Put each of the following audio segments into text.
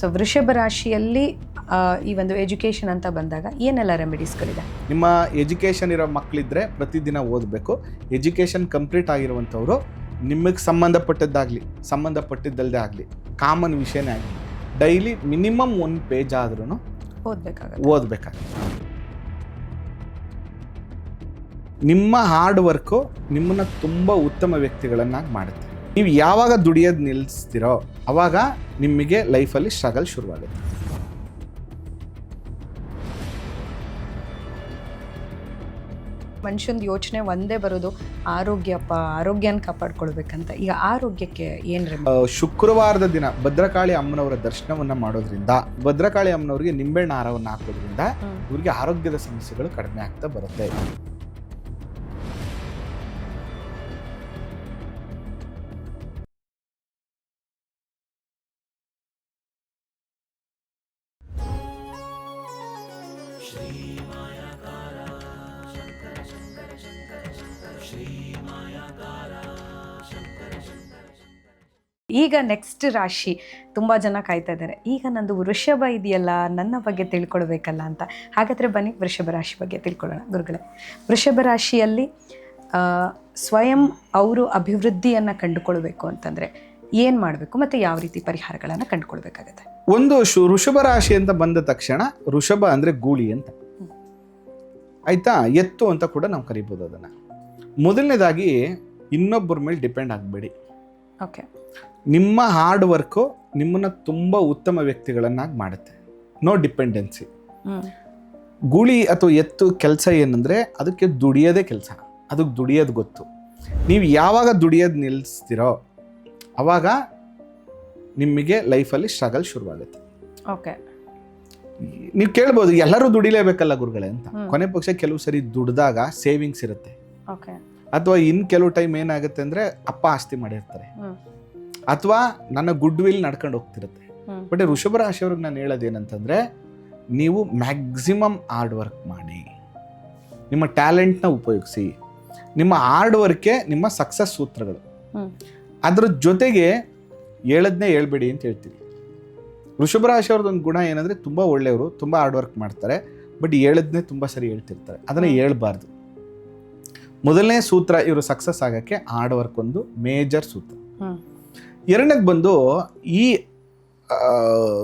So ವೃಷಭ ರಾಶಿಯಲ್ಲಿ ಈ ಒಂದು ಎಜುಕೇಷನ್ ಅಂತ ಬಂದಾಗ ಏನೆಲ್ಲ ರೆಮಿಡೀಸ್ಗಳಿದೆ? ನಿಮ್ಮ ಎಜುಕೇಷನ್ ಇರೋ ಮಕ್ಕಳಿದ್ರೆ ಪ್ರತಿದಿನ ಓದಬೇಕು. ಎಜುಕೇಷನ್ ಕಂಪ್ಲೀಟ್ ಆಗಿರುವಂಥವ್ರು ನಿಮಗೆ ಸಂಬಂಧಪಟ್ಟಿದ್ದಲ್ಲದೆ ಆಗಲಿ ಕಾಮನ್ ವಿಷಯನೇ ಆಗಲಿ ಡೈಲಿ ಮಿನಿಮಮ್ 1 ಪೇಜ್ ಆದ್ರೂ ಓದಬೇಕಾಗುತ್ತೆ. ನಿಮ್ಮ ಹಾರ್ಡ್ ವರ್ಕು ನಿಮ್ಮನ್ನು ತುಂಬ ಉತ್ತಮ ವ್ಯಕ್ತಿಗಳನ್ನಾಗಿ ಮಾಡುತ್ತೆ. ನೀವು ಯಾವಾಗ ದುಡಿಯೋದು ನಿಲ್ಲಿಸ್ತೀರೋ ಅವಾಗ ನಿಮಗೆ ಲೈಫಲ್ಲಿ ಸ್ಟ್ರಗಲ್ ಶುರುವಾಗುತ್ತೆ. ಮನುಷ್ಯನ ಯೋಚನೆ ಒಂದೇ ಬರೋದು ಆರೋಗ್ಯನ ಕಾಪಾಡ್ಕೊಳ್ಬೇಕಂತ. ಈಗ ಆರೋಗ್ಯಕ್ಕೆ ಏನು ಶುಕ್ರವಾರದ ದಿನ ಭದ್ರಕಾಳಿ ಅಮ್ಮನವರ ದರ್ಶನವನ್ನು ಮಾಡೋದ್ರಿಂದ, ಭದ್ರಕಾಳಿ ಅಮ್ಮನವರಿಗೆ ನಿಂಬೆಹಣ್ಣು ಹಾರವನ್ನು ಹಾಕೋದ್ರಿಂದ ಇವರಿಗೆ ಆರೋಗ್ಯದ ಸಮಸ್ಯೆಗಳು ಕಡಿಮೆ ಆಗ್ತಾ ಬರುತ್ತೆ. ಈಗ ನೆಕ್ಸ್ಟ್ ರಾಶಿ ತುಂಬ ಜನ ಕಾಯ್ತಾ ಇದ್ದಾರೆ. ಈಗ ನಂದು ವೃಷಭ ಇದೆಯಲ್ಲ, ನನ್ನ ಬಗ್ಗೆ ತಿಳ್ಕೊಳ್ಬೇಕಲ್ಲ ಅಂತ. ಹಾಗಾದರೆ ಬನ್ನಿ ವೃಷಭ ರಾಶಿ ಬಗ್ಗೆ ತಿಳ್ಕೊಳ್ಳೋಣ ಗುರುಗಳೇ. ವೃಷಭ ರಾಶಿಯಲ್ಲಿ ಸ್ವಯಂ ಅವರು ಅಭಿವೃದ್ಧಿಯನ್ನು ಕಂಡುಕೊಳ್ಬೇಕು ಅಂತಂದರೆ ಏನು ಮಾಡಬೇಕು ಮತ್ತು ಯಾವ ರೀತಿ ಪರಿಹಾರಗಳನ್ನು ಕಂಡುಕೊಳ್ಬೇಕಾಗತ್ತೆ? ಒಂದು ವೃಷಭ ರಾಶಿ ಅಂತ ಬಂದ ತಕ್ಷಣ ವೃಷಭ ಅಂದರೆ ಗೂಳಿ ಅಂತ ಆಯ್ತಾ, ಎತ್ತು ಅಂತ ಕೂಡ ನಾವು ಕರಿಬೋದು ಅದನ್ನು. ಮೊದಲನೇದಾಗಿ ಇನ್ನೊಬ್ಬರ ಮೇಲೆ ಡಿಪೆಂಡ್ ಆಗಬೇಡಿ. ಓಕೆ, ನಿಮ್ಮ ಹಾರ್ಡ್ ವರ್ಕು ನಿಮ್ಮನ್ನು ತುಂಬ ಉತ್ತಮ ವ್ಯಕ್ತಿಗಳನ್ನಾಗಿ ಮಾಡುತ್ತೆ. No dependency. ಗೂಳಿ ಅಥವಾ ಎತ್ತು ಕೆಲಸ ಏನಂದರೆ ಅದಕ್ಕೆ ದುಡಿಯೋದೇ ಕೆಲಸ, ಅದಕ್ಕೆ ದುಡಿಯೋದು ಗೊತ್ತು. ನೀವು ಯಾವಾಗ ದುಡಿಯೋದು ನಿಲ್ಲಿಸ್ತೀರೋ ಅವಾಗ ನಿಮಗೆ ಲೈಫಲ್ಲಿ ಸ್ಟ್ರಗಲ್ ಶುರುವಾಗುತ್ತೆ. ಓಕೆ, ನೀವು ಕೇಳ್ಬೋದು ಎಲ್ಲರೂ ದುಡಿಲೇಬೇಕಲ್ಲ ಗುರುಗಳೇ ಅಂತ. ಕೊನೆ ಪಕ್ಷ ಕೆಲವು ಸರಿ ದುಡ್ದಾಗ ಸೇವಿಂಗ್ಸ್ ಇರುತ್ತೆ. ಓಕೆ, ಅಥವಾ ಇನ್ನು ಕೆಲವು ಟೈಮ್ ಏನಾಗುತ್ತೆ ಅಂದರೆ ಅಪ್ಪ ಆಸ್ತಿ ಮಾಡಿರ್ತಾರೆ, ಅಥವಾ ನನ್ನ ಗುಡ್ ವಿಲ್ ನಡ್ಕೊಂಡು ಹೋಗ್ತಿರುತ್ತೆ. ಬಟ್ ವೃಷಭ ರಾಶಿಯವ್ರಿಗೆ ನಾನು ಹೇಳೋದೇನಂತಂದರೆ, ನೀವು ಮ್ಯಾಕ್ಸಿಮಮ್ ಹಾರ್ಡ್ ವರ್ಕ್ ಮಾಡಿ, ನಿಮ್ಮ ಟ್ಯಾಲೆಂಟ್ನ ಉಪಯೋಗಿಸಿ. ನಿಮ್ಮ ಹಾರ್ಡ್ ವರ್ಕೇ ನಿಮ್ಮ ಸಕ್ಸಸ್ ಸೂತ್ರಗಳು. ಅದ್ರ ಜೊತೆಗೆ ಹೇಳದ್ನೇ ಹೇಳ್ಬೇಡಿ ಅಂತ ಹೇಳ್ತೀನಿ. ವೃಷಭ ರಾಶಿಯವ್ರದ್ದೊಂದು ಗುಣ ಏನಂದರೆ ತುಂಬ ಒಳ್ಳೆಯವರು, ತುಂಬ ಹಾರ್ಡ್ ವರ್ಕ್ ಮಾಡ್ತಾರೆ, ಬಟ್ ಹೇಳದ್ನೇ ತುಂಬ ಸರಿ ಹೇಳ್ತಿರ್ತಾರೆ. ಅದನ್ನು ಹೇಳ್ಬಾರ್ದು. ಮೊದಲನೇ ಸೂತ್ರ ಇವರು ಸಕ್ಸಸ್ ಆಗೋಕ್ಕೆ ಹಾರ್ಡ್ ವರ್ಕ್ ಒಂದು ಮೇಜರ್ ಸೂತ್ರ. ಎರಡನೇದು ಬಂದು ಈ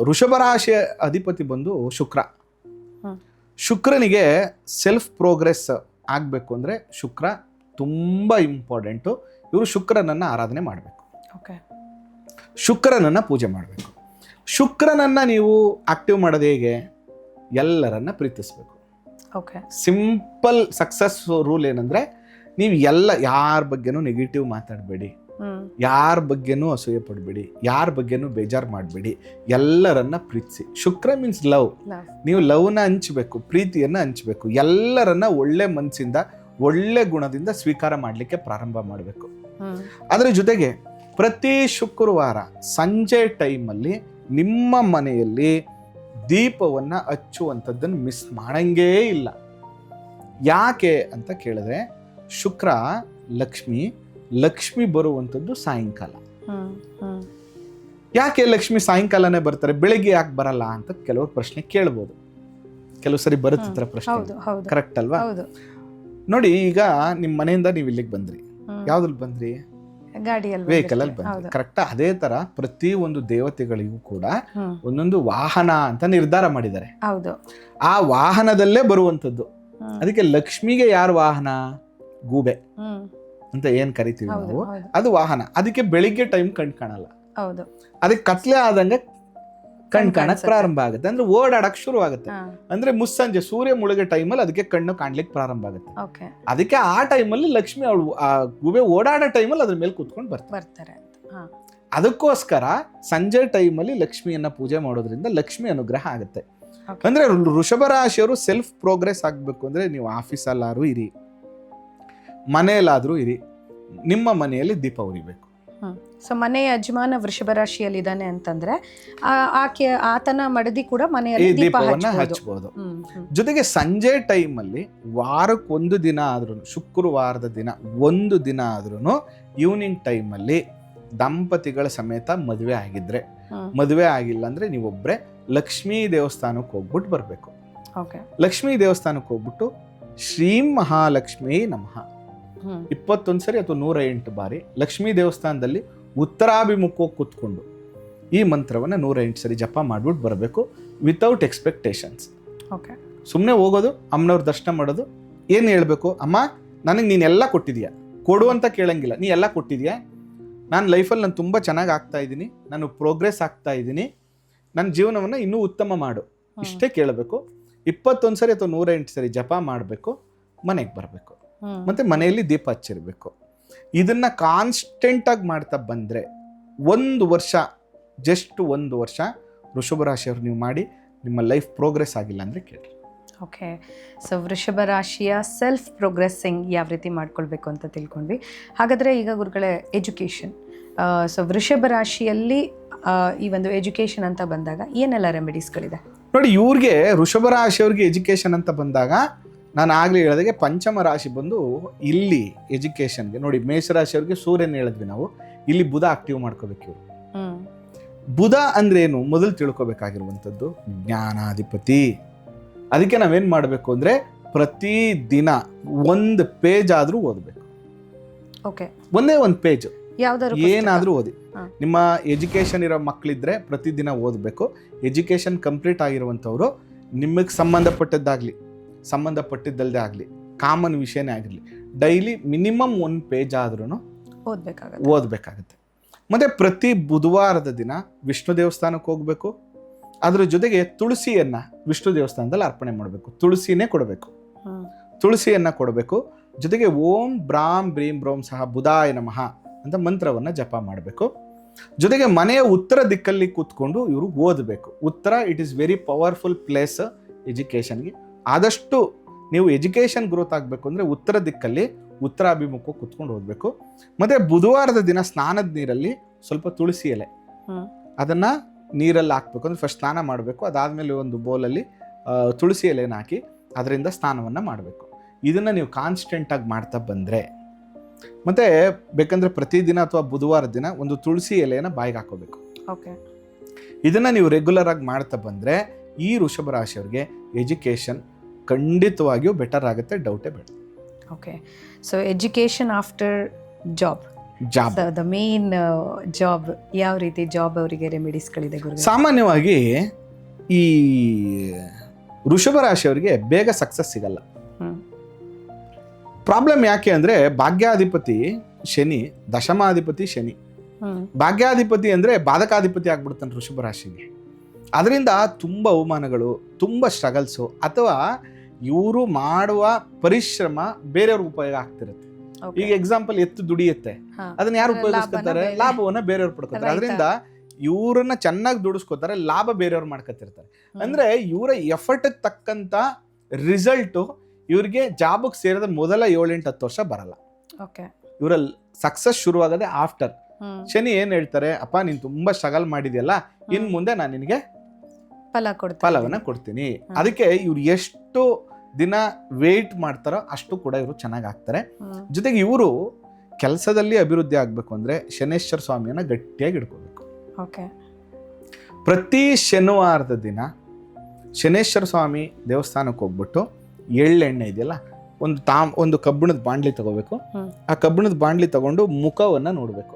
ವೃಷಭ ರಾಶಿಯ ಅಧಿಪತಿ ಬಂದು ಶುಕ್ರ. ಶುಕ್ರನಿಗೆ ಸೆಲ್ಫ್ ಪ್ರೋಗ್ರೆಸ್ ಆಗಬೇಕು ಅಂದರೆ ಶುಕ್ರ ತುಂಬ ಇಂಪಾರ್ಟೆಂಟು. ಇವರು ಶುಕ್ರನನ್ನು ಆರಾಧನೆ ಮಾಡಬೇಕು. ಓಕೆ, ಶುಕ್ರನನ್ನು ಪೂಜೆ ಮಾಡಬೇಕು. ಶುಕ್ರನನ್ನು ನೀವು ಆಕ್ಟಿವ್ ಮಾಡೋದು ಹೇಗೆ? ಎಲ್ಲರನ್ನ ಪ್ರೀತಿಸಬೇಕು. ಓಕೆ, ಸಿಂಪಲ್ ಸಕ್ಸಸ್ ರೂಲ್ ಏನಂದರೆ, ನೀವು ಯಾರ ಬಗ್ಗೆನೂ ನೆಗೆಟಿವ್ ಮಾತಾಡಬೇಡಿ, ಯಾರ ಬಗ್ಗೆನೂ ಅಸೂಯೆ ಪಡಬೇಡಿ, ಯಾರ ಬಗ್ಗೆನೂ ಬೇಜಾರು ಮಾಡಬೇಡಿ, ಎಲ್ಲರನ್ನ ಪ್ರೀತಿಸಿ. ಶುಕ್ರ ಮೀನ್ಸ್ ಲವ್. ನೀವು ಲವ್ನ ಹಂಚಬೇಕು, ಪ್ರೀತಿಯನ್ನು ಹಂಚಬೇಕು. ಎಲ್ಲರನ್ನ ಒಳ್ಳೆ ಮನಸ್ಸಿಂದ, ಒಳ್ಳೆ ಗುಣದಿಂದ ಸ್ವೀಕಾರ ಮಾಡಲಿಕ್ಕೆ ಪ್ರಾರಂಭ ಮಾಡಬೇಕು. ಅದರ ಜೊತೆಗೆ ಪ್ರತಿ ಶುಕ್ರವಾರ ಸಂಜೆ ಟೈಮಲ್ಲಿ ನಿಮ್ಮ ಮನೆಯಲ್ಲಿ ದೀಪವನ್ನು ಹಚ್ಚುವಂಥದ್ದನ್ನು ಮಿಸ್ ಮಾಡಂಗೇ ಇಲ್ಲ. ಯಾಕೆ ಅಂತ ಕೇಳಿದ್ರೆ, ಶುಕ್ರ ಲಕ್ಷ್ಮಿ ಬರುವಂಥದ್ದು ಸಾಯಂಕಾಲ. ಯಾಕೆ ಲಕ್ಷ್ಮಿ ಸಾಯಂಕಾಲನೇ ಬರ್ತಾರೆ, ಬೆಳಿಗ್ಗೆ ಯಾಕೆ ಬರಲ್ಲ ಅಂತ ಕೆಲವರು ಪ್ರಶ್ನೆ ಕೇಳ್ಬೋದು. ಕೆಲವು ಸರಿ ಬರುತ್ತಿರ ಪ್ರಶ್ನೆ. ಕರೆಕ್ಟ್ ಅಲ್ವಾ? ನೋಡಿ, ಈಗ ನಿಮ್ಮ ಮನೆಯಿಂದ ನೀವು ಇಲ್ಲಿಗೆ ಬಂದ್ರಿ, ಯಾವ್ದ್ರಲ್ಲಿ ಬಂದ್ರಿ? ವೆಹಿಕಲ್ ಅಲ್ಲಿ ಬಂದ್ರಿ. ಕರೆಕ್ಟ್. ಅದೇ ತರ ಪ್ರತಿ ಒಂದು ದೇವತೆಗಳಿಗೂ ಕೂಡ ಒಂದೊಂದು ವಾಹನ ಅಂತ ನಿರ್ಧಾರ ಮಾಡಿದ್ದಾರೆ. ಆ ವಾಹನದಲ್ಲೇ ಬರುವಂಥದ್ದು. ಅದಕ್ಕೆ ಲಕ್ಷ್ಮಿಗೆ ಯಾರು ವಾಹನ? ಗೂಬೆ ಅಂತ ಏನ್ ಕರಿತೀವಿ ನಾವು, ಅದು ವಾಹನ. ಅದಕ್ಕೆ ಬೆಳಿಗ್ಗೆ ಟೈಮ್ ಕಣ್ ಕಾಣಲ್ಲ, ಅದಕ್ಕೆ ಕತ್ಲೆ ಆದಂಗೆ ಕಣ್ ಕಾಣಕ್ ಪ್ರಾರಂಭ ಆಗುತ್ತೆ. ಅಂದ್ರೆ ಓಡಾಡಕ್ ಶುರು ಆಗುತ್ತೆ. ಅಂದ್ರೆ ಮುಸ್ಸಂಜೆ ಸೂರ್ಯ ಮುಳುಗೆ ಟೈಮಲ್ಲಿ ಅದಕ್ಕೆ ಕಣ್ಣು ಕಾಣ್ಲಿಕ್ಕೆ ಪ್ರಾರಂಭ ಆಗುತ್ತೆ. ಅದಕ್ಕೆ ಆ ಟೈಮಲ್ಲಿ ಲಕ್ಷ್ಮಿ ಅವಳು ಆ ಗೂಬೆ ಓಡಾಡೋ ಟೈಮಲ್ಲಿ ಅದ್ರ ಮೇಲೆ ಕೂತ್ಕೊಂಡು ಬರ್ತಾರೆ. ಅದಕ್ಕೋಸ್ಕರ ಸಂಜೆ ಟೈಮಲ್ಲಿ ಲಕ್ಷ್ಮಿಯನ್ನ ಪೂಜೆ ಮಾಡೋದ್ರಿಂದ ಲಕ್ಷ್ಮಿ ಅನುಗ್ರಹ ಆಗುತ್ತೆ. ಅಂದ್ರೆ ವೃಷಭ ರಾಶಿಯವರು ಸೆಲ್ಫ್ ಪ್ರೋಗ್ರೆಸ್ ಆಗ್ಬೇಕು ಅಂದ್ರೆ ನೀವು ಆಫೀಸಲ್ಲಾದ್ರೂ ಇರಿ, ಮನೆಯಲ್ಲಾದ್ರೂ ಇರಿ, ನಿಮ್ಮ ಮನೆಯಲ್ಲಿ ದೀಪ ಉರಿಬೇಕು. ಸೊ ಮನೆ ಯಜಮಾನ ವೃಷಭ ರಾಶಿಯಲ್ಲಿ ಇದ್ದಾನೆ ಅಂತಂದ್ರೆ ಆತನ ಮಡದಿ ಕೂಡ ಮನೆಯಲ್ಲಿ ದೀಪವನ್ನ ಹಚ್ಚಬಹುದು. ಜೊತೆಗೆ ಸಂಜೆ ಟೈಮಲ್ಲಿ ವಾರಕ್ಕೆ ಒಂದು ದಿನ ಆದ್ರೂ, ಶುಕ್ರವಾರದ ದಿನ ಒಂದು ದಿನ ಆದ್ರೂ ಈವ್ನಿಂಗ್ ಟೈಮಲ್ಲಿ ದಂಪತಿಗಳ ಸಮೇತ ಮದುವೆ ಆಗಿದ್ರೆ, ಮದುವೆ ಆಗಿಲ್ಲ ಅಂದ್ರೆ ನೀವೊಬ್ರೆ ಲಕ್ಷ್ಮೀ ದೇವಸ್ಥಾನಕ್ಕೆ ಹೋಗ್ಬಿಟ್ಟು ಬರಬೇಕು. ಲಕ್ಷ್ಮೀ ದೇವಸ್ಥಾನಕ್ಕೆ ಹೋಗ್ಬಿಟ್ಟು ಶ್ರೀಂ ಮಹಾಲಕ್ಷ್ಮೀ ನಮಃ 21 ಸರಿ ಅಥವಾ 108 ಬಾರಿ ಲಕ್ಷ್ಮೀ ದೇವಸ್ಥಾನದಲ್ಲಿ ಉತ್ತರಾಭಿಮುಖವಾಗಿ ಕೂತ್ಕೊಂಡು ಈ ಮಂತ್ರವನ್ನು 108 ಸರಿ ಜಪ ಮಾಡ್ಬಿಟ್ಟು ಬರಬೇಕು, ವಿತೌಟ್ ಎಕ್ಸ್ಪೆಕ್ಟೇಷನ್ಸ್. ಸುಮ್ಮನೆ ಹೋಗೋದು, ಅಮ್ಮನವ್ರ ದರ್ಶನ ಮಾಡೋದು. ಏನು ಹೇಳ್ಬೇಕು? ಅಮ್ಮ, ನನಗೆ ನೀನೆಲ್ಲ ಕೊಟ್ಟಿದ್ಯಾ, ಕೊಡು ಅಂತ ಕೇಳಂಗಿಲ್ಲ, ನೀ ಎಲ್ಲ ಕೊಟ್ಟಿದ್ಯಾ, ನಾನು ಲೈಫಲ್ಲಿ ನಾನು ತುಂಬ ಚೆನ್ನಾಗಿ ಆಗ್ತಾ ಇದ್ದೀನಿ, ನಾನು ಪ್ರೋಗ್ರೆಸ್ ಆಗ್ತಾ ಇದ್ದೀನಿ, ನನ್ನ ಜೀವನವನ್ನು ಇನ್ನೂ ಉತ್ತಮ ಮಾಡು, ಇಷ್ಟೇ ಕೇಳಬೇಕು. 21 ಸರಿ ಅಥವಾ 108 ಸರಿ ಜಪ ಮಾಡಬೇಕು, ಮನೆಗೆ ಬರಬೇಕು, ಮತ್ತು ಮನೆಯಲ್ಲಿ ದೀಪ ಹಚ್ಚಿರಬೇಕು. ಇದನ್ನು ಕಾನ್ಸ್ಟೆಂಟಾಗಿ ಮಾಡ್ತಾ ಬಂದರೆ 1 ವರ್ಷ, ಜಸ್ಟ್ 1 ವರ್ಷ ವೃಷಭ ರಾಶಿಯವ್ರು ನೀವು ಮಾಡಿ, ನಿಮ್ಮ ಲೈಫ್ ಪ್ರೋಗ್ರೆಸ್ ಆಗಿಲ್ಲ ಅಂದರೆ ಕೇಳಿ. ಓಕೆ, ಸೊ ವೃಷಭ ರಾಶಿಯ ಸೆಲ್ಫ್ ಪ್ರೋಗ್ರೆಸ್ಸಿಂಗ್ ಯಾವ ರೀತಿ ಮಾಡ್ಕೊಳ್ಬೇಕು ಅಂತ ತಿಳ್ಕೊಂಡ್ವಿ. ಹಾಗಾದರೆ ಈಗ ಗುರುಗಳೇ, ಎಜುಕೇಷನ್, ಸೊ ವೃಷಭ ರಾಶಿಯಲ್ಲಿ ಈ ಒಂದು ಎಜುಕೇಷನ್ ಅಂತ ಬಂದಾಗ ಏನೆಲ್ಲ ರೆಮಿಡೀಸ್ಗಳಿದೆ? ನೋಡಿ, ಇವ್ರಿಗೆ ವೃಷಭ ರಾಶಿಯವ್ರಿಗೆ ಎಜುಕೇಷನ್ ಅಂತ ಬಂದಾಗ ನಾನು ಆಗಲೇ ಹೇಳಿದಾಗೆ ಪಂಚಮ ರಾಶಿ ಬಂದು ಇಲ್ಲಿ ಎಜುಕೇಷನ್ಗೆ ನೋಡಿ, ಮೇಷರಾಶಿಯವ್ರಿಗೆ ಸೂರ್ಯನ ಹೇಳಿದ್ವಿ ನಾವು, ಇಲ್ಲಿ ಬುಧ ಆಕ್ಟಿವ್ ಮಾಡ್ಕೋಬೇಕು. ಇವರು ಬುಧ ಅಂದ್ರೆ ಏನು ಮೊದಲು ತಿಳ್ಕೊಬೇಕಾಗಿರುವಂಥದ್ದು, ಜ್ಞಾನಾಧಿಪತಿ. ಅದಕ್ಕೆ ನಾವೇನು ಮಾಡಬೇಕು ಅಂದರೆ ಪ್ರತಿ ದಿನ 1 ಪೇಜ್ ಆದರೂ ಓದಬೇಕು. ಒಂದೇ 1 ಪೇಜ್ ಏನಾದರೂ ಓದಿ. ನಿಮ್ಮ ಎಜುಕೇಷನ್ ಇರೋ ಮಕ್ಕಳಿದ್ರೆ ಪ್ರತಿದಿನ ಓದಬೇಕು. ಎಜುಕೇಷನ್ ಕಂಪ್ಲೀಟ್ ಆಗಿರುವಂಥವ್ರು ನಿಮಗೆ ಸಂಬಂಧಪಟ್ಟದ್ದಾಗಲಿ ಸಂಬಂಧಪಟ್ಟಿದ್ದಲ್ಲದೆ ಆಗಲಿ ಕಾಮನ್ ವಿಷಯನೇ ಆಗಿರಲಿ ಡೈಲಿ ಮಿನಿಮಮ್ 1 ಪೇಜ್ ಆದ್ರೂ ಓದಬೇಕಾಗತ್ತೆ. ಮತ್ತು ಪ್ರತಿ ಬುಧವಾರದ ದಿನ ವಿಷ್ಣು ದೇವಸ್ಥಾನಕ್ಕೆ ಹೋಗಬೇಕು. ಅದ್ರ ಜೊತೆಗೆ ತುಳಸಿಯನ್ನು ವಿಷ್ಣು ದೇವಸ್ಥಾನದಲ್ಲಿ ಅರ್ಪಣೆ ಮಾಡಬೇಕು. ತುಳಸಿನೇ ಕೊಡಬೇಕು, ತುಳಸಿಯನ್ನು ಕೊಡಬೇಕು. ಜೊತೆಗೆ ಓಂ ಬ್ರಾಂ ಬ್ರೀಂ ಬ್ರೋಂ ಸಹ ಬುಧಾಯ ನಮಃ ಅಂತ ಮಂತ್ರವನ್ನು ಜಪ ಮಾಡಬೇಕು. ಜೊತೆಗೆ ಮನೆಯ ಉತ್ತರ ದಿಕ್ಕಲ್ಲಿ ಕೂತ್ಕೊಂಡು ಇವರು ಓದಬೇಕು. ಉತ್ತರ it is very powerful place ಎಜುಕೇಷನ್ಗೆ. ಆದಷ್ಟು ನೀವು ಎಜುಕೇಷನ್ ಗ್ರೋತ್ ಆಗಬೇಕು ಅಂದರೆ ಉತ್ತರ ದಿಕ್ಕಲ್ಲಿ ಉತ್ತರಾಭಿಮುಖ ಕೂತ್ಕೊಂಡು ಓದಬೇಕು. ಮತ್ತು ಬುಧವಾರದ ದಿನ ಸ್ನಾನದ ನೀರಲ್ಲಿ ಸ್ವಲ್ಪ ತುಳಸಿ ಎಲೆ ಅದನ್ನು ನೀರಲ್ಲಿ ಹಾಕಬೇಕು. ಅಂದರೆ ಫಸ್ಟ್ ಸ್ನಾನ ಮಾಡಬೇಕು, ಅದಾದಮೇಲೆ ಒಂದು ಬೌಲಲ್ಲಿ ತುಳಸಿ ಎಲೆನ ಹಾಕಿ ಅದರಿಂದ ಸ್ನಾನವನ್ನು ಮಾಡಬೇಕು. ಇದನ್ನು ನೀವು ಕಾನ್ಸ್ಟೆಂಟಾಗಿ ಮಾಡ್ತಾ ಬಂದರೆ, ಮತ್ತು ಬೇಕಂದರೆ ಪ್ರತಿದಿನ ಅಥವಾ ಬುಧವಾರ ದಿನ ಒಂದು ತುಳಸಿ ಎಲೆಯನ್ನು ಬಾಯಿಗೆ ಹಾಕೋಬೇಕು. ಇದನ್ನು ನೀವು ರೆಗ್ಯುಲರ್ ಆಗಿ ಮಾಡ್ತಾ ಬಂದರೆ ಈ ವೃಷಭ ರಾಶಿಯವ್ರಿಗೆ ಎಜುಕೇಷನ್ ಖಂಡಿತವಾಗಿಯೂ ಬೆಟರ್ ಆಗುತ್ತೆ, ಡೌಟೇ ಬೇಡ. Okay, so education after job, the main job, ಯಾವ ರೀತಿ ಜಾಬ್ ಅವರಿಗೆ ರೆಮಿಡೀಸ್ಗಳಿದೆ ಗುರು? ಸಾಮಾನ್ಯವಾಗಿ ಈ ವೃಷಭ ರಾಶಿಯವರಿಗೆ ಬೇಗ ಸಕ್ಸಸ್ ಸಿಗಲ್ಲ. ಪ್ರಾಬ್ಲಮ್ ಯಾಕೆ ಅಂದರೆ ಭಾಗ್ಯಾಧಿಪತಿ ಶನಿ, ದಶಮಾಧಿಪತಿ ಶನಿ. ಭಾಗ್ಯಾಧಿಪತಿ ಅಂದರೆ ಬಾಧಕಾಧಿಪತಿ ಆಗ್ಬಿಡ್ತಾನೆ ವೃಷಭ ರಾಶಿಗೆ. ಅದರಿಂದ ತುಂಬ ಅವಮಾನಗಳು, ತುಂಬ ಸ್ಟ್ರಗಲ್ಸು, ಅಥವಾ ಇವರು ಮಾಡುವ ಪರಿಶ್ರಮ ಬೇರೆಯವ್ರಿಗೆ ಉಪಯೋಗ ಆಗ್ತಿರುತ್ತೆ. ಈಗ ಎಕ್ಸಾಂಪಲ್, ಎತ್ತು ದುಡಿಯುತ್ತೆ, ಅದನ್ನ ಯಾರು ಉಪಯೋಗಿಸ್ಕೊತಾರೆ? ಲಾಭವನ್ನ ಬೇರೆಯವ್ರು ಪಡ್ಕೊತಾರೆ. ಅದರಿಂದ ಇವ್ರನ್ನ ಚೆನ್ನಾಗಿ ದುಡಿಸ್ಕೋತಾರೆ, ಲಾಭ ಬೇರೆಯವ್ರು ಮಾಡ್ಕೊತಿರ್ತಾರೆ. ಅಂದ್ರೆ ಇವರ ಎಫರ್ಟ್ ತಕ್ಕಂತ ರಿಸಲ್ಟ್ ಇವ್ರಿಗೆ ಜಾಬ್ ಸೇರಿದ ಮೊದಲ 7-8-10 ವರ್ಷ ಬರಲ್ಲ. ಇವರ ಸಕ್ಸಸ್ ಶುರುವಾಗದೆ ಆಫ್ಟರ್. ಶನಿ ಏನ್ ಹೇಳ್ತಾರೆ, ಅಪ್ಪ ನೀನ್ ತುಂಬಾ ಸ್ಟ್ರಗಲ್ ಮಾಡಿದ್ಯಲ್ಲ, ಇನ್ ಮುಂದೆ ನಾನು ನಿನಗೆ ಫಲವನ್ನ ಕೊಡ್ತೀನಿ. ಅದಕ್ಕೆ ಇವ್ರು ಎಷ್ಟು ದಿನ ವೇಟ್ ಮಾಡ್ತಾರೋ ಅಷ್ಟು ಕೂಡ ಇವರು ಚೆನ್ನಾಗಿ ಆಗ್ತಾರೆ. ಜೊತೆಗೆ ಇವರು ಕೆಲಸದಲ್ಲಿ ಅಭಿವೃದ್ಧಿ ಆಗಬೇಕು ಅಂದರೆ ಶನೇಶ್ವರ ಸ್ವಾಮಿಯನ್ನು ಗಟ್ಟಿಯಾಗಿ ಇಟ್ಕೋಬೇಕು. ಪ್ರತಿ ಶನಿವಾರದ ದಿನ ಶನೇಶ್ವರ ಸ್ವಾಮಿ ದೇವಸ್ಥಾನಕ್ಕೆ ಹೋಗ್ಬಿಟ್ಟು ಎಳ್ಳೆಣ್ಣೆ ಇದೆಯಲ್ಲ, ಒಂದು ಕಬ್ಬಿಣದ ಬಾಂಡ್ಲಿ ತಗೋಬೇಕು. ಆ ಕಬ್ಬಿಣದ ಬಾಂಡ್ಲಿ ತಗೊಂಡು ಮುಖವನ್ನು ನೋಡಬೇಕು.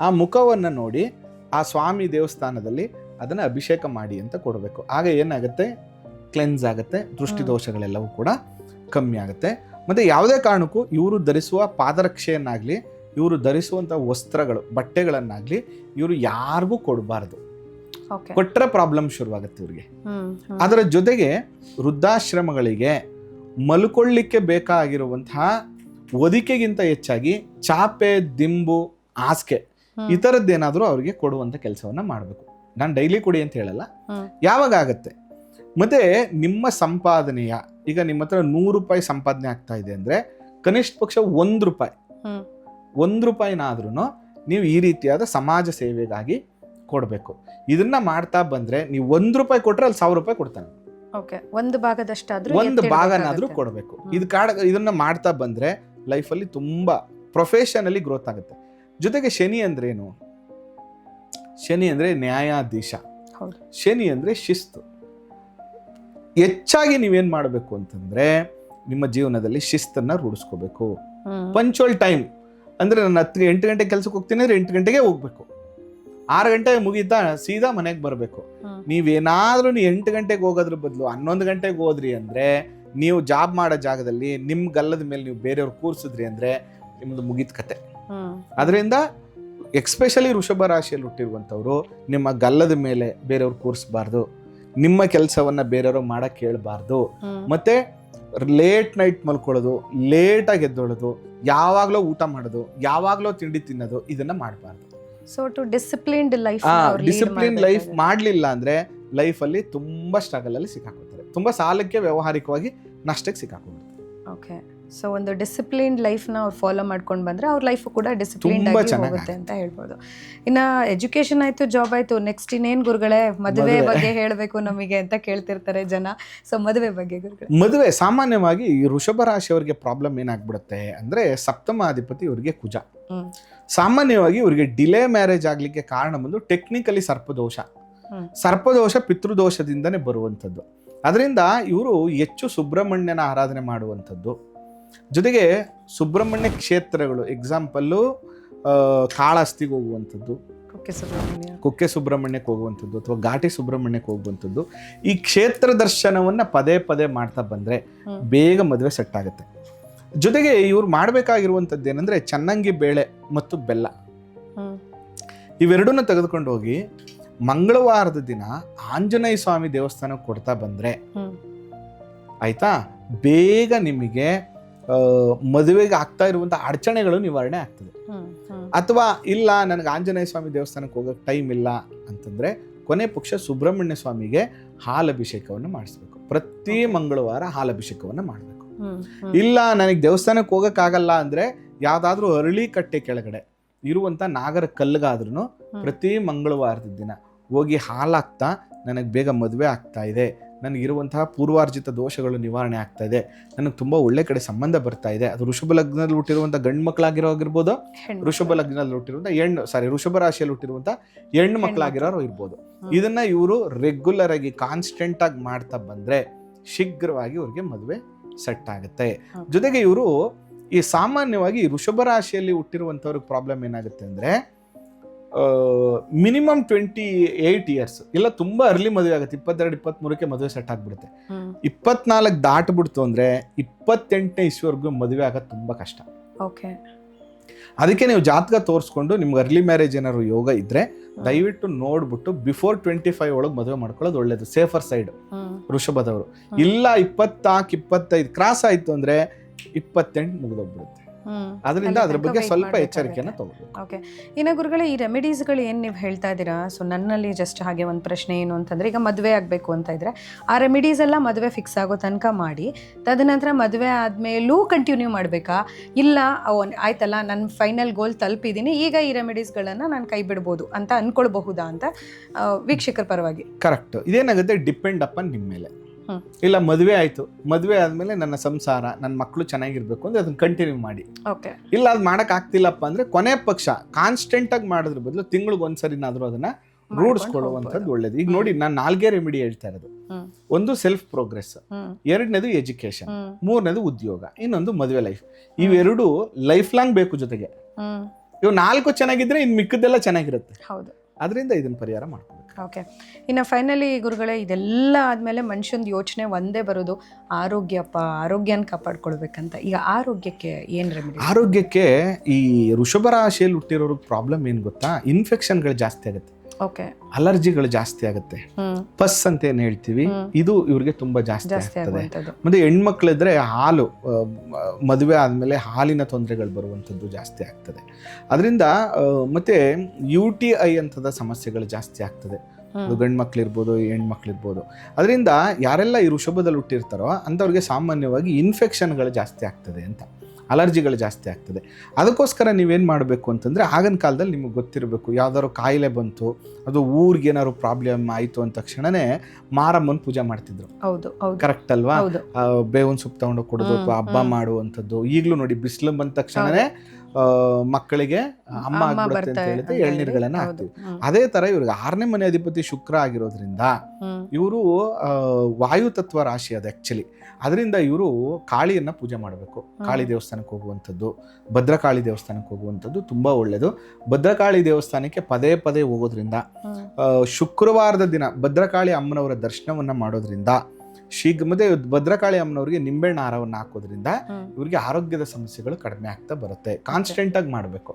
ಆ ಮುಖವನ್ನು ನೋಡಿ ಆ ಸ್ವಾಮಿ ದೇವಸ್ಥಾನದಲ್ಲಿ ಅದನ್ನು ಅಭಿಷೇಕ ಮಾಡಿ ಅಂತ ಕೊಡಬೇಕು. ಆಗ ಏನಾಗುತ್ತೆ, ಕ್ಲೆನ್ಸ್ ಆಗುತ್ತೆ, ದೃಷ್ಟಿ ದೋಷಗಳೆಲ್ಲವೂ ಕೂಡ ಕಮ್ಮಿ ಆಗುತ್ತೆ. ಮತ್ತು ಯಾವುದೇ ಕಾರಣಕ್ಕೂ ಇವರು ಧರಿಸುವ ಪಾದರಕ್ಷೆಯನ್ನಾಗಲಿ, ಇವರು ಧರಿಸುವಂಥ ವಸ್ತ್ರಗಳು, ಬಟ್ಟೆಗಳನ್ನಾಗಲಿ ಇವರು ಯಾರಿಗೂ ಕೊಡಬಾರ್ದು. ಕೊಟ್ಟರೆ ಪ್ರಾಬ್ಲಮ್ ಶುರುವಾಗುತ್ತೆ ಇವ್ರಿಗೆ. ಅದರ ಜೊತೆಗೆ ವೃದ್ಧಾಶ್ರಮಗಳಿಗೆ ಮಲ್ಕೊಳ್ಳಿಕ್ಕೆ ಬೇಕಾಗಿರುವಂತಹ ಹೊದಿಕೆಗಿಂತ ಹೆಚ್ಚಾಗಿ ಚಾಪೆ, ದಿಂಬು, ಹಾಸಿಗೆ ಈ ಥರದ್ದೇನಾದರೂ ಅವ್ರಿಗೆ ಕೊಡುವಂಥ ಕೆಲಸವನ್ನು ಮಾಡಬೇಕು. ನಾನು ಡೈಲಿ ಕೊಡಿ ಅಂತ ಹೇಳಲ್ಲ, ಯಾವಾಗ ಆಗತ್ತೆ. ಮತ್ತೆ ನಿಮ್ಮ ಸಂಪಾದನೆಯ, ಈಗ ನಿಮ್ಮ ಹತ್ರ 100 ರೂಪಾಯಿ ಸಂಪಾದನೆ ಆಗ್ತಾ ಇದೆ ಅಂದರೆ ಕನಿಷ್ಠ ಪಕ್ಷ 1 ರೂಪಾಯಿ, 1 ರೂಪಾಯಿನಾದ್ರೂ ನೀವು ಈ ರೀತಿಯಾದ ಸಮಾಜ ಸೇವೆಗಾಗಿ ಕೊಡಬೇಕು. ಇದನ್ನ ಮಾಡ್ತಾ ಬಂದ್ರೆ ನೀವು 1 ರೂಪಾಯಿ ಕೊಟ್ರೆ ಅಲ್ಲಿ 1000 ರೂಪಾಯಿ ಕೊಡ್ತಾನೆ. ಒಂದು ಭಾಗನಾದ್ರೂ ಕೊಡಬೇಕು. ಇದನ್ನ ಮಾಡ್ತಾ ಬಂದ್ರೆ ಲೈಫಲ್ಲಿ ತುಂಬಾ ಪ್ರೊಫೆಷನಲಿ ಗ್ರೋತ್ ಆಗುತ್ತೆ. ಜೊತೆಗೆ ಶನಿ ಅಂದ್ರೇನು? ಶನಿ ಅಂದ್ರೆ ನ್ಯಾಯಾಧೀಶ, ಶನಿ ಅಂದ್ರೆ ಶಿಸ್ತು. ಹೆಚ್ಚಾಗಿ ನೀವೇನ್ ಮಾಡಬೇಕು ಅಂತಂದ್ರೆ ನಿಮ್ಮ ಜೀವನದಲ್ಲಿ ಶಿಸ್ತನ್ನ ರೂಢಿಸ್ಕೋಬೇಕು. ಪಂಚುವಲ್ ಟೈಮ್ ಅಂದ್ರೆ ನಾನು 8 ಗಂಟೆ ಕೆಲ್ಸಕ್ಕೆ ಹೋಗ್ತೀನಿ ಅಂದ್ರೆ 8 ಗಂಟೆಗೆ ಹೋಗ್ಬೇಕು. 6 ಗಂಟೆಗೆ ಮುಗೀತಾ ಸೀದಾ ಮನೆಗೆ ಬರಬೇಕು. ನೀವೇನಾದ್ರೂ 8 ಗಂಟೆಗೆ ಹೋಗೋದ್ರ ಬದಲು 11 ಗಂಟೆಗೆ ಹೋದ್ರಿ ಅಂದ್ರೆ, ನೀವು ಜಾಬ್ ಮಾಡೋ ಜಾಗದಲ್ಲಿ ನಿಮ್ ಗಲ್ಲದ ಮೇಲೆ ನೀವು ಬೇರೆಯವ್ರು ಕೂರ್ಸಿದ್ರಿ ಅಂದ್ರೆ ನಿಮ್ದು ಮುಗಿದ ಕತೆ. ಅದರಿಂದ ಎಕ್ಸ್ಪೆಷಲಿ ವೃಷಭ ರಾಶಿಯಲ್ಲಿ ಹುಟ್ಟಿರುವಂಥವ್ರು ನಿಮ್ಮ ಗಲ್ಲದ ಮೇಲೆ ಬೇರೆಯವ್ರು ಕೂರಿಸಬಾರ್ದು, ನಿಮ್ಮ ಕೆಲಸವನ್ನ ಬೇರೆಯವರು ಮಾಡಕ್ ಹೇಳ್ಬಾರ್ದು, ಮತ್ತೆ ಲೇಟ್ ನೈಟ್ ಮಲ್ಕೊಳ್ಳೋದು, ಲೇಟಾಗಿ ಎದ್ದೊಳೋದು, ಯಾವಾಗ್ಲೋ ಊಟ ಮಾಡೋದು, ಯಾವಾಗ್ಲೋ ತಿಂಡಿ ತಿನ್ನೋದು, ಇದನ್ನ ಮಾಡಬಾರ್ದು. So to disciplined life, discipline life ಮಾಡಲಿಲ್ಲ ಅಂದ್ರೆ ಲೈಫಲ್ಲಿ ತುಂಬಾ ಸ್ಟ್ರಗಲ್ ಅಲ್ಲಿ ಸಿಕ್ಕಾಕೋತಾರೆ, ತುಂಬಾ ಸಾಲಕ್ಕೆ ವ್ಯಾವಹಾರಿಕವಾಗಿ ನಷ್ಟಕ್ಕೆ ಸಿಕ್ಕಾಕೊಂಡ್ಬಿಡ್ತಾರೆ. ಓಕೆ, ಸೊ ಒಂದು ಡಿಸಿಪ್ಲಿನ್ಡ್ ಲೈಫ್ನ ಅವ್ರು ಫಾಲೋ ಮಾಡ್ಕೊಂಡು ಬಂದರೆ ಅವ್ರ ಲೈಫು ಕೂಡ ಡಿಸಿಪ್ಲಿನ್ಡ್ ಆಗಿ ಹೋಗುತ್ತೆ ಅಂತ ಹೇಳ್ಬೋದು. ಇನ್ನು ಎಜುಕೇಷನ್ ಆಯಿತು, ಜಾಬ್ ಆಯಿತು, ನೆಕ್ಸ್ಟ್ ಇನ್ನೇನು ಗುರುಗಳೇ ಮದುವೆ ಬಗ್ಗೆ ಹೇಳಬೇಕು ನಮಗೆ ಅಂತ ಕೇಳ್ತಿರ್ತಾರೆ ಜನ. ಸೊ ಮದುವೆ ಬಗ್ಗೆ ಗುರುಗಳೇ. ಮದುವೆ ಸಾಮಾನ್ಯವಾಗಿ ಈ ವೃಷಭ ರಾಶಿಯವರಿಗೆ ಪ್ರಾಬ್ಲಮ್ ಏನಾಗ್ಬಿಡುತ್ತೆ ಅಂದರೆ ಸಪ್ತಮಾಧಿಪತಿ ಇವರಿಗೆ ಕುಜ. ಸಾಮಾನ್ಯವಾಗಿ ಇವರಿಗೆ ಡಿಲೇ ಮ್ಯಾರೇಜ್ ಆಗಲಿಕ್ಕೆ ಕಾರಣ ಬಂದು ಟೆಕ್ನಿಕಲಿ ಸರ್ಪದೋಷ ಪಿತೃದೋಷದಿಂದನೇ ಬರುವಂಥದ್ದು. ಅದರಿಂದ ಇವರು ಹೆಚ್ಚು ಸುಬ್ರಹ್ಮಣ್ಯನ ಆರಾಧನೆ ಮಾಡುವಂಥದ್ದು, ಜೊತೆಗೆ ಸುಬ್ರಹ್ಮಣ್ಯ ಕ್ಷೇತ್ರಗಳು, ಎಕ್ಸಾಂಪಲ್ಲು ಕಾಳಹಸ್ತಿಗೆ ಹೋಗುವಂಥದ್ದು, ಕುಕ್ಕೆ ಸುಬ್ರಹ್ಮಣ್ಯಕ್ಕೆ ಹೋಗುವಂಥದ್ದು, ಅಥವಾ ಘಾಟಿ ಸುಬ್ರಹ್ಮಣ್ಯಕ್ಕೆ ಹೋಗುವಂಥದ್ದು. ಈ ಕ್ಷೇತ್ರ ದರ್ಶನವನ್ನು ಪದೇ ಪದೇ ಮಾಡ್ತಾ ಬಂದರೆ ಬೇಗ ಮದುವೆ ಸೆಟ್ ಆಗುತ್ತೆ. ಜೊತೆಗೆ ಇವ್ರು ಮಾಡಬೇಕಾಗಿರುವಂಥದ್ದು ಏನಂದರೆ ಚನ್ನಂಗಿ ಬೇಳೆ ಮತ್ತು ಬೆಲ್ಲ ಇವೆರಡನ್ನ ತೆಗೆದುಕೊಂಡು ಹೋಗಿ ಮಂಗಳವಾರದ ದಿನ ಆಂಜನೇಯ ಸ್ವಾಮಿ ದೇವಸ್ಥಾನಕ್ಕೆ ಕೊಡ್ತಾ ಬಂದ್ರೆ ಆಯ್ತಾ, ಬೇಗ ನಿಮಗೆ ಮದುವೆಗೆ ಆಗ್ತಾ ಇರುವಂತ ಅಡಚಣೆಗಳು ನಿವಾರಣೆ ಆಗ್ತದೆ. ಅಥವಾ ಇಲ್ಲ ನನಗೆ ಆಂಜನೇಯ ಸ್ವಾಮಿ ದೇವಸ್ಥಾನಕ್ಕೆ ಹೋಗಕ್ಕೆ ಟೈಮ್ ಇಲ್ಲ ಅಂತಂದ್ರೆ ಕೊನೆ ಪಕ್ಷ ಸುಬ್ರಹ್ಮಣ್ಯ ಸ್ವಾಮಿಗೆ ಹಾಲಭಿಷೇಕವನ್ನು ಮಾಡಿಸ್ಬೇಕು. ಪ್ರತಿ ಮಂಗಳವಾರ ಹಾಲಭಿಷೇಕವನ್ನು ಮಾಡಬೇಕು. ಇಲ್ಲ ನನಗೆ ದೇವಸ್ಥಾನಕ್ಕೆ ಹೋಗಕ್ಕಾಗಲ್ಲ ಅಂದ್ರೆ ಯಾವ್ದಾದ್ರೂ ಅರಳಿ ಕಟ್ಟೆ ಕೆಳಗಡೆ ಇರುವಂತ ನಾಗರ ಕಲ್ಲಿಗಾದ್ರೂ ಪ್ರತಿ ಮಂಗಳವಾರದ ದಿನ ಹೋಗಿ ಹಾಲಾಗ್ತಾ ನನಗೆ ಬೇಗ ಮದುವೆ ಆಗ್ತಾ ಇದೆ, ನನಗಿರುವಂತಹ ಪೂರ್ವಾರ್ಜಿತ ದೋಷಗಳು ನಿವಾರಣೆ ಆಗ್ತಾ ಇದೆ, ನನಗೆ ತುಂಬಾ ಒಳ್ಳೆ ಕಡೆ ಸಂಬಂಧ ಬರ್ತಾ ಇದೆ, ಅದು ವೃಷಭ ಲಗ್ನದಲ್ಲಿ ಹುಟ್ಟಿರುವಂಥ ಗಂಡು ಮಕ್ಕಳಾಗಿರೋಗಿರ್ಬೋದು, ವೃಷಭ ಲಗ್ನದಲ್ಲಿ ಹುಟ್ಟಿರುವಂಥ ವೃಷಭ ರಾಶಿಯಲ್ಲಿ ಹುಟ್ಟಿರುವಂಥ ಹೆಣ್ಣು ಮಕ್ಕಳಾಗಿರೋರು ಇರ್ಬೋದು. ಇದನ್ನ ಇವರು ರೆಗ್ಯುಲರ್ ಆಗಿ ಕಾನ್ಸ್ಟೆಂಟ್ ಆಗಿ ಮಾಡ್ತಾ ಬಂದ್ರೆ ಶೀಘ್ರವಾಗಿ ಅವ್ರಿಗೆ ಮದುವೆ ಸೆಟ್ ಆಗುತ್ತೆ. ಜೊತೆಗೆ ಇವರು ಈ ಸಾಮಾನ್ಯವಾಗಿ ವೃಷಭ ರಾಶಿಯಲ್ಲಿ ಹುಟ್ಟಿರುವಂಥವ್ರಿಗೆ ಪ್ರಾಬ್ಲಮ್ ಏನಾಗುತ್ತೆ ಅಂದರೆ ಮಿನಿಮಮ್ 28 ಇಯರ್ಸ್ ಇಲ್ಲ ತುಂಬಾ ಅರ್ಲಿ ಮದುವೆ ಆಗುತ್ತೆ. 22-23ಕ್ಕೆ ಮದುವೆ ಸೆಟ್ ಆಗ್ಬಿಡುತ್ತೆ. 24 ದಾಟ್ಬಿಡ್ತು ಅಂದ್ರೆ 28ನೇ ಇಸ್ವಿವರೆಗೂ ಮದುವೆ ಆಗೋದು ತುಂಬಾ ಕಷ್ಟ. ಅದಕ್ಕೆ ನೀವು ಜಾತಕ ತೋರಿಸ್ಕೊಂಡು ನಿಮ್ಗೆ ಅರ್ಲಿ ಮ್ಯಾರೇಜ್ ಏನಾದ್ರು ಯೋಗ ಇದ್ರೆ ದಯವಿಟ್ಟು ನೋಡ್ಬಿಟ್ಟು ಬಿಫೋರ್ 25 ಒಳಗೆ ಮದುವೆ ಮಾಡ್ಕೊಳ್ಳೋದು ಒಳ್ಳೇದು, ಸೇಫರ್ ಸೈಡ್ ವೃಷಭದವರು. ಇಲ್ಲ 24-25 ಕ್ರಾಸ್ ಆಯ್ತು ಅಂದ್ರೆ 28 ಮುಗಿದೋಗ್ಬಿಡುತ್ತೆ. ಅದರಿಂದ ಅದ್ರ ಬಗ್ಗೆ ಸ್ವಲ್ಪ ಎಚ್ಚರಿಕೆಯನ್ನು ತಗೋಬೇಕು. ಓಕೆ, ಇನ್ನು ಗುರುಗಳೇ ಈ ರೆಮಿಡೀಸ್ಗಳು ಏನು ನೀವು ಹೇಳ್ತಾ ಇದ್ದೀರಾ, ಸೊ ನನ್ನಲ್ಲಿ ಜಸ್ಟ್ ಹಾಗೆ ಒಂದು ಪ್ರಶ್ನೆ ಏನು ಅಂತಂದರೆ, ಈಗ ಮದುವೆ ಆಗಬೇಕು ಅಂತ ಇದ್ದರೆ ಆ ರೆಮಿಡೀಸ್ ಎಲ್ಲ ಮದುವೆ ಫಿಕ್ಸ್ ಆಗೋ ತನಕ ಮಾಡಿ ತದನಂತರ ಮದುವೆ ಆದಮೇಲೂ ಕಂಟಿನ್ಯೂ ಮಾಡಬೇಕಾ, ಇಲ್ಲ ಆಯ್ತಲ್ಲ ನನ್ನ ಫೈನಲ್ ಗೋಲ್ ತಲುಪಿದ್ದೀನಿ ಈಗ ಈ ರೆಮಿಡೀಸ್ಗಳನ್ನು ನಾನು ಕೈ ಬಿಡ್ಬೋದು ಅಂತ ಅಂದ್ಕೊಳ್ಬಹುದಾ ಅಂತ ವೀಕ್ಷಕರ ಪರವಾಗಿ? ಕರೆಕ್ಟ್. ಇದೇನಾಗುತ್ತೆ ಡಿಪೆಂಡ್ ಅಪಾನ್ ನಿಮ್ಮ ಮೇಲೆ. ಇಲ್ಲ ಮದುವೆ ಆಯ್ತು, ಮದುವೆ ಆದ್ಮೇಲೆ ನನ್ನ ಸಂಸಾರ ನನ್ನ ಮಕ್ಕಳು ಚೆನ್ನಾಗಿರ್ಬೇಕು ಅಂದ್ರೆ ಅದನ್ನ ಕಂಟಿನ್ಯೂ ಮಾಡಿ. ಇಲ್ಲ ಅದು ಮಾಡಕ್ ಆಗ್ತಿಲ್ಲಪ್ಪ ಅಂದ್ರೆ ಕೊನೆ ಪಕ್ಷ ಕಾನ್ಸ್ಟೆಂಟ್ ಆಗಿ ಮಾಡೋದ್ರ ಬದಲು ತಿಂಗಳಿಗೆ ಒಂದ್ಸರಿನಾದ್ರೂ ಅದನ್ನ ರೂಢಿಸ್ಕೊಳ್ಳುವಂಥದ್ದು ಒಳ್ಳೇದು. ಈಗ ನೋಡಿ ನಾನು 4 ರೆಮಿಡಿ ಹೇಳ್ತಾ ಇರೋದು. ಒಂದು ಸೆಲ್ಫ್ ಪ್ರೋಗ್ರೆಸ್, ಎರಡನೇದು ಎಜುಕೇಶನ್, ಮೂರನೇದು ಉದ್ಯೋಗ, ಇನ್ನೊಂದು ಮದುವೆ ಲೈಫ್. ಇವೆರಡು ಲೈಫ್ ಲಾಂಗ್ ಬೇಕು. ಜೊತೆಗೆ ಇವು 4 ಚೆನ್ನಾಗಿದ್ರೆ ಇನ್ ಮಿಕ್ಕದೆಲ್ಲ ಚೆನ್ನಾಗಿರುತ್ತೆ. ಅದರಿಂದ ಇದನ್ನ ಪರಿಹಾರ ಮಾಡ್ಕೋಬೇಕು. ಓಕೆ, ಇನ್ನು ಫೈನಲಿ ಗುರುಗಳೇ ಇದೆಲ್ಲ ಆದಮೇಲೆ ಮನುಷ್ಯಂದು ಯೋಚನೆ ಒಂದೇ ಬರೋದು ಆರೋಗ್ಯನ ಕಾಪಾಡ್ಕೊಳ್ಬೇಕಂತ. ಈಗ ಆರೋಗ್ಯಕ್ಕೆ ಏನು ರೆಮಿಡಿ? ಆರೋಗ್ಯಕ್ಕೆ ಈ ವೃಷಭ ರಾಶಿಯಲ್ಲಿ ಹುಟ್ಟಿರೋರಿಗೆ ಪ್ರಾಬ್ಲಮ್ ಏನು ಗೊತ್ತಾ, ಇನ್ಫೆಕ್ಷನ್ಗಳು ಜಾಸ್ತಿ ಆಗುತ್ತೆ, ಅಲರ್ಜಿಗಳು ಜಾಸ್ತಿ ಆಗುತ್ತೆ, ಪಸ್ ಅಂತ ಏನ್ ಹೇಳ್ತೀವಿ ಇದು ಇವ್ರಿಗೆ ತುಂಬಾ ಜಾಸ್ತಿ ಆಗ್ತದೆ. ಮತ್ತೆ ಹೆಣ್ಮಕ್ಳಿದ್ರೆ ಹಾಲು ಮದುವೆ ಆದ್ಮೇಲೆ ಹಾಲಿನ ತೊಂದರೆಗಳು ಬರುವಂಥದ್ದು ಜಾಸ್ತಿ ಆಗ್ತದೆ. ಅದರಿಂದ ಮತ್ತೆ UTI ಅಂತದ ಸಮಸ್ಯೆಗಳು ಜಾಸ್ತಿ ಆಗ್ತದೆ. ಗಂಡು ಮಕ್ಳಿರ್ಬೋದು ಹೆಣ್ಮಕ್ಳಿರ್ಬೋದು. ಅದರಿಂದ ಯಾರೆಲ್ಲ ಈ ವೃಷಭದಲ್ಲಿ ಹುಟ್ಟಿರ್ತಾರೋ ಅಂಥವ್ರಿಗೆ ಸಾಮಾನ್ಯವಾಗಿ ಇನ್ಫೆಕ್ಷನ್ಗಳು ಜಾಸ್ತಿ ಆಗ್ತದೆ ಅಂತ, ಅಲರ್ಜಿಗಳು ಜಾಸ್ತಿ ಆಗ್ತದೆ. ಅದಕ್ಕೋಸ್ಕರ ನೀವೇನು ಮಾಡಬೇಕು ಅಂತಂದರೆ ಆಗಿನ ಕಾಲದಲ್ಲಿ ನಿಮಗೆ ಗೊತ್ತಿರಬೇಕು, ಯಾವ್ದಾದ್ರು ಕಾಯಿಲೆ ಬಂತು ಅದು ಊರಿಗೆ ಏನಾದ್ರು ಪ್ರಾಬ್ಲಮ್ ಆಯಿತು ಅಂದ ತಕ್ಷಣನೇ ಮಾರಮ್ಮನ ಪೂಜೆ ಮಾಡ್ತಿದ್ರು. ಕರೆಕ್ಟ್ ಅಲ್ವಾ? ಬೇವಿನ ಸೊಪ್ಪು ತಗೊಂಡೋಗಿ ಕೊಡೋದು ಅಥವಾ ಹಬ್ಬ ಮಾಡುವಂಥದ್ದು. ಈಗಲೂ ನೋಡಿ ಬಿಸಿಲು ಬಂದ ತಕ್ಷಣನೇ ಮಕ್ಕಳಿಗೆ ಅಮ್ಮ ಆಗ್ಬಿಡುತ್ತೆ ಅಂತ ಹೇಳಿದ್ರೆ ಎಳ್ನೀರುಗಳನ್ನ ಹಾಕ್ತಿವಿ. ಅದೇ ತರ ಇವ್ರಿಗೆ 6ನೇ ಮನೆ ಅಧಿಪತಿ ಶುಕ್ರ ಆಗಿರೋದ್ರಿಂದ ಇವರು ವಾಯು ತತ್ವ ರಾಶಿ ಅದು ಆಕ್ಚುಲಿ. ಅದರಿಂದ ಇವರು ಕಾಳಿಯನ್ನ ಪೂಜೆ ಮಾಡಬೇಕು. ಕಾಳಿ ದೇವಸ್ಥಾನಕ್ಕೆ ಹೋಗುವಂಥದ್ದು, ಭದ್ರಕಾಳಿ ದೇವಸ್ಥಾನಕ್ಕೆ ಹೋಗುವಂಥದ್ದು ತುಂಬಾ ಒಳ್ಳೇದು. ಭದ್ರಕಾಳಿ ದೇವಸ್ಥಾನಕ್ಕೆ ಪದೇ ಪದೇ ಹೋಗೋದ್ರಿಂದ, ಶುಕ್ರವಾರದ ದಿನ ಭದ್ರಕಾಳಿ ಅಮ್ಮನವರ ದರ್ಶನವನ್ನ ಮಾಡೋದ್ರಿಂದ, ಮತ್ತೆ ಭದ್ರಕಾಳಿ ಅಮ್ಮನವರಿಗೆ ನಿಂಬೆಹಣ್ಣು ಹಾರವನ್ನು ಹಾಕೋದ್ರಿಂದ ಇವರಿಗೆ ಆರೋಗ್ಯದ ಸಮಸ್ಯೆಗಳು ಕಡಿಮೆ ಆಗ್ತಾ ಬರುತ್ತೆ. ಕಾನ್ಸ್ಟೆಂಟ್ ಆಗಿ ಮಾಡಬೇಕು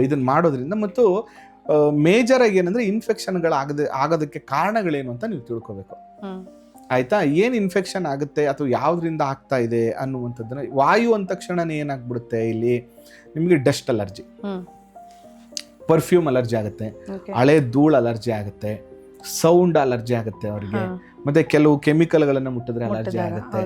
ಇದನ್ನ ಮಾಡೋದ್ರಿಂದ. ಮತ್ತು ಮೇಜರ್ ಆಗಿ ಏನಂದ್ರೆ ಇನ್ಫೆಕ್ಷನ್ಗಳು ಆಗೋದಕ್ಕೆ ಕಾರಣಗಳೇನು ಅಂತ ನೀವು ತಿಳ್ಕೊಬೇಕು. ಆಯ್ತಾ? ಏನ್ ಇನ್ಫೆಕ್ಷನ್ ಆಗುತ್ತೆ ಅಥವಾ ಯಾವ್ದ್ರಿಂದ ಆಗ್ತಾ ಇದೆ ಅನ್ನುವಂಥದ್ದನ್ನ, ವಾಯು ಅಂದ ತಕ್ಷಣನೇ ಏನಾಗ್ಬಿಡುತ್ತೆ ಇಲ್ಲಿ ನಿಮ್ಗೆ ಡಸ್ಟ್ ಅಲರ್ಜಿ, ಪರ್ಫ್ಯೂಮ್ ಅಲರ್ಜಿ ಆಗುತ್ತೆ, ಹಳೆ ಧೂಳು ಅಲರ್ಜಿ ಆಗುತ್ತೆ, ಸೌಂಡ್ ಅಲರ್ಜಿ ಆಗುತ್ತೆ ಅವರಿಗೆ, ಮತ್ತೆ ಕೆಲವು ಕೆಮಿಕಲ್ಗಳನ್ನ ಮುಟ್ಟಿದ್ರೆ ಅಲರ್ಜಿ ಆಗುತ್ತೆ.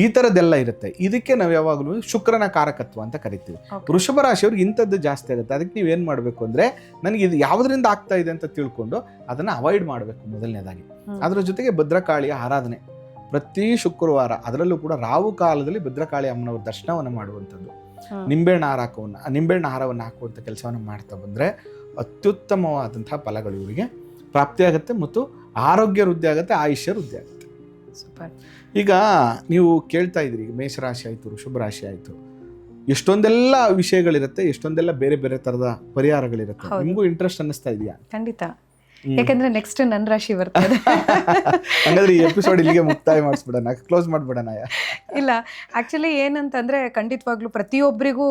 ಈ ತರದೆಲ್ಲ ಇರುತ್ತೆ. ಇದಕ್ಕೆ ನಾವು ಯಾವಾಗಲೂ ಶುಕ್ರನ ಕಾರಕತ್ವ ಅಂತ ಕರಿತೀವಿ. ವೃಷಭ ರಾಶಿಯವ್ರಿಗೆ ಇಂಥದ್ದು ಜಾಸ್ತಿ ಆಗುತ್ತೆ. ಅದಕ್ಕೆ ನೀವ್ ಏನ್ ಮಾಡ್ಬೇಕು ಅಂದ್ರೆ, ನನಗೆ ಇದು ಯಾವ್ದ್ರಿಂದ ಆಗ್ತಾ ಇದೆ ಅಂತ ತಿಳ್ಕೊಂಡು ಅದನ್ನ ಅವಾಯ್ಡ್ ಮಾಡ್ಬೇಕು ಮೊದಲನೇದಾಗಿ. ಅದ್ರ ಜೊತೆಗೆ ಭದ್ರಕಾಳಿಯ ಆರಾಧನೆ ಪ್ರತಿ ಶುಕ್ರವಾರ, ಅದರಲ್ಲೂ ಕೂಡ ರಾವು ಕಾಲದಲ್ಲಿ ಭದ್ರಕಾಳಿ ಅಮ್ಮನವ್ರ ದರ್ಶನವನ್ನ ಮಾಡುವಂಥದ್ದು, ನಿಂಬೆಹಣ್ಣು ಹಾರವನ್ನು ಹಾಕುವಂಥ ಕೆಲಸವನ್ನು ಮಾಡ್ತಾ ಬಂದ್ರೆ ಅತ್ಯುತ್ತಮವಾದಂತಹ ಫಲಗಳು ಇವರಿಗೆ ಪ್ರಾಪ್ತಿಯಾಗತ್ತೆ ಮತ್ತು ಆರೋಗ್ಯ ವೃದ್ಧಿ ಆಗುತ್ತೆ, ಆಯುಷ್ಯ ವೃದ್ಧಿ ಆಗುತ್ತೆ. ಸೂಪರ್. ಈಗ ನೀವು ಕೇಳ್ತಾ ಇದ್ರಿ, ಈಗ ಮೇಷರಾಶಿ ಆಯ್ತು, ವೃಷಭ ರಾಶಿ ಆಯ್ತು, ಎಷ್ಟೊಂದೆಲ್ಲ ವಿಷಯಗಳಿರುತ್ತೆ, ಎಷ್ಟೊಂದೆಲ್ಲ ಬೇರೆ ಬೇರೆ ತರದ ಪರಿಹಾರಗಳಿರುತ್ತೆ. ನಿಮಗೂ ಇಂಟ್ರೆಸ್ಟ್ ಅನ್ನಿಸ್ತಾ ಇದೆಯಾ? ಖಂಡಿತ. ಯಾಕಂದ್ರೆ ನೆಕ್ಸ್ಟ್ ನನ್ನ ರಾಶಿ ಬರ್ತದೆ. ಹಂಗಾದ್ರೆ ಈ ಎಪಿಸೋಡ್ ಇಲ್ಲಿಗೆ ಮುಕ್ತಾಯ ಮಾಡಿಸ್ಬಿಡೋಣ, ಕ್ಲೋಸ್ ಮಾಡ್ಬಿಡೋಣ? ಇಲ್ಲ, ಆಕ್ಚುಲಿ ಏನಂತಂದ್ರೆ ಖಂಡಿತವಾಗ್ಲೂ ಪ್ರತಿಯೊಬ್ಬರಿಗೂ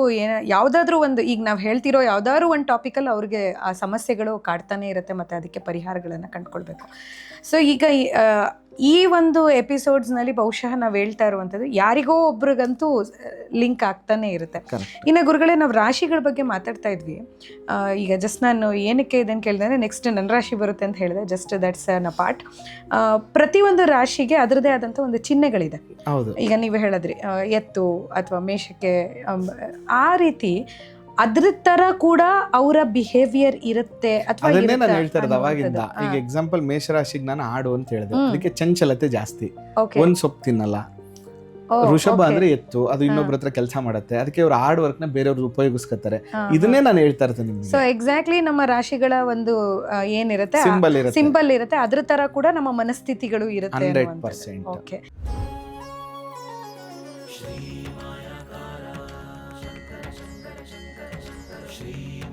ಯಾವ್ದಾದ್ರು ಒಂದು, ಈಗ ನಾವು ಹೇಳ್ತಿರೋ ಯಾವ್ದಾದ್ರು ಒಂದು ಟಾಪಿಕಲ್ಲಿ ಅವ್ರಿಗೆ ಆ ಸಮಸ್ಯೆಗಳು ಕಾಡ್ತಾನೆ ಇರುತ್ತೆ, ಮತ್ತೆ ಅದಕ್ಕೆ ಪರಿಹಾರಗಳನ್ನ ಕಂಡುಕೊಳ್ಬೇಕು. ಸೊ ಈಗ ಈ ಒಂದು ಎಪಿಸೋಡ್ಸ್ನಲ್ಲಿ ಬಹುಶಃ ನಾವು ಹೇಳ್ತಾ ಇರುವಂಥದ್ದು ಯಾರಿಗೋ ಒಬ್ರಿಗಂತೂ ಲಿಂಕ್ ಆಗ್ತಾನೆ ಇರುತ್ತೆ. ಇನ್ನು ಗುರುಗಳೇ, ನಾವು ರಾಶಿಗಳ ಬಗ್ಗೆ ಮಾತಾಡ್ತಾ ಇದ್ವಿ. ಈಗ ಜಸ್ಟ್ ನಾನು ಏನಕ್ಕೆ ಇದನ್ನು ಕೇಳಿದ್ರೆ, ನೆಕ್ಸ್ಟ್ ನನ್ನ ರಾಶಿ ಬರುತ್ತೆ ಅಂತ ಹೇಳಿದೆ, ಜಸ್ಟ್ ದಟ್ಸ್ ಅನ್ ಅಪಾರ್ಟ್. ಪ್ರತಿಯೊಂದು ರಾಶಿಗೆ ಅದರದೇ ಆದಂಥ ಒಂದು ಚಿಹ್ನೆಗಳಿದೆ. ಈಗ ನೀವು ಹೇಳಿದ್ರಿ ಎತ್ತು ಅಥವಾ ಮೇಷಕ್ಕೆ, ಆ ರೀತಿ ಅದ್ರ ತರ ಕೂಡ ಅವರ ಬಿಹೇವಿಯರ್ ಇರುತ್ತೆ ಅಥವಾ ಅದನ್ನೇ ನಾನು ಹೇಳ್ತಾ ಇರೋದು ಅವಾಗಿಂದ. ಈಗ ಎಕ್ಸಾಂಪಲ್ ಮೇಷರಾಶಿಗೆ ನಾನು ಆಡು ಅಂತ ಹೇಳಿದೆ, ಅದಕ್ಕೆ ಚಂಚಲತೆ ಜಾಸ್ತಿ, ಒಂದ್ ಸೊಪ್ಪು ತಿನ್ನಲ್ಲ. ವೃಷಭ ಅಂದ್ರೆ ಎತ್ತು, ಅದು ಇನ್ನೊಬ್ರ ಹತ್ರ ಕೆಲಸ ಮಾಡುತ್ತೆ, ಅದಕ್ಕೆ ಅವ್ರು ಹಾರ್ಡ್ ವರ್ಕ್ ನ ಬೇರೆಯವ್ರು ಉಪಯೋಗಿಸ್ಕೊತಾರೆ. ಇದನ್ನೇ ನಾನು ಹೇಳ್ತಾ ಇರ್ತೀನಿ ನಿಮ್ಗೆ. ಸೊ ಎಕ್ಸಾಕ್ಟ್ಲಿ ನಮ್ಮ ರಾಶಿಗಳ ಒಂದು ಏನಿರುತ್ತೆ, ಸಿಂಬಲ್ ಇರುತ್ತೆ, ಅದ್ರ ತರ ಕೂಡ ನಮ್ಮ ಮನಸ್ಥಿತಿಗಳು ಇರುತ್ತೆ. 100%. ಓಕೆ. श्री